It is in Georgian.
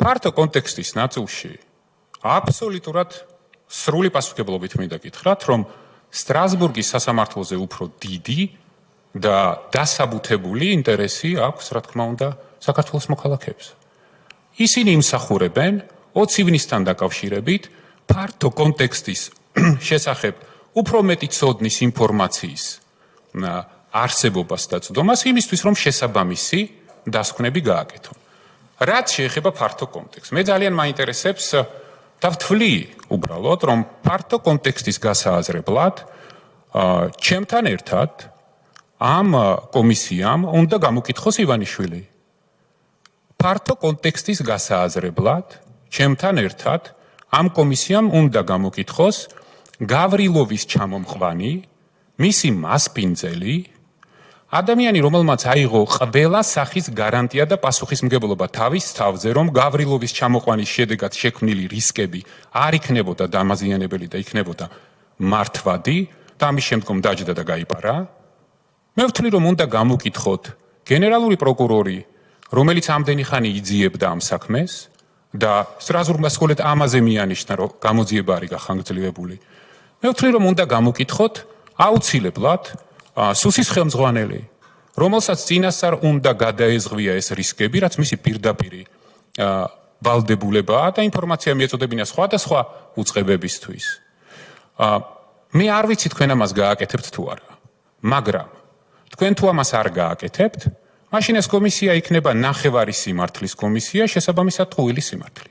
ფართო კონტექსტის ნაწილში აბსოლუტურად სრული პასუხისმგებლობით მინდა გითხრათ, რომ სტრასბურგის სასამართლოზე უფრო დიდი და დასაბუთებული ინტერესი აქვს, რა თქმა უნდა, საქართველოს მოქალაქეებს. ისინი იმსახურებენ 20 ივნისთან დაკავშირებით ფართო კონტექსტის შესახებ უფრო მეტი ცოდნის ინფორმაციის არსებობას და წვდომას იმისთვის, რომ შესაბამისი დასკვნები გააკეთონ. რაც შეეხება ფართო კონტექსტს. მე ძალიან მაინტერესებს და ვთვლი უბრალოდ, რომ ფართო კონტექსტის გასააზრებლად ჩემთან ერთად ამ კომისიამ უნდა გამოკითხოს ივანიშვილი. ფართო კონტექსტის გასააზრებლად ჩემთან ერთად ამ კომისიამ უნდა გამოკითხოს გავრილოვის ჩამომყვანი, მისი მასპინძელი, ადამიანი, რომელმაც აიღო ყველა სახის გარანტია და პასუხისმგებლობა თავის თავზე, რომ გავრილოვის ჩამოყვანის შედეგად შექმნილი რისკები არ იქნებოდა დამაზიანებელი და იქნებოდა მართვადი და ამის შემდგომ დაჯდა და გაიპარა. მე ვთვლი, რომ უნდა გამოკითხოთ გენერალური პროკურორი, რომელიც ამდენი ხანი იძიებდა ამ საქმეს და სტრასბურგმა სწორედ ამაზე მიანიშნა, რომ გამოძიება არის გახანგრძლივებული. მე ვთვლი, რომ უნდა გამოკითხოთ აუცილებლად სუსის ხელმძღვანელი, რომელსაც წინასწარ უნდა გადაეზღვია ეს რისკები, რაც მისი პირდაპირი ვალდებულებაა და ინფორმაცია მიეწოდებინა სხვადასხვა უწყებებისთვის. მე არ ვიცი თქვენ ამას გააკეთებთ თუ არა, მაგრამ თქვენ თუ ამას არ გააკეთებთ, მაშინ ეს კომისია იქნება ნახევარი სიმართლის კომისია, შესაბამისად ტყუილი სიმართლე.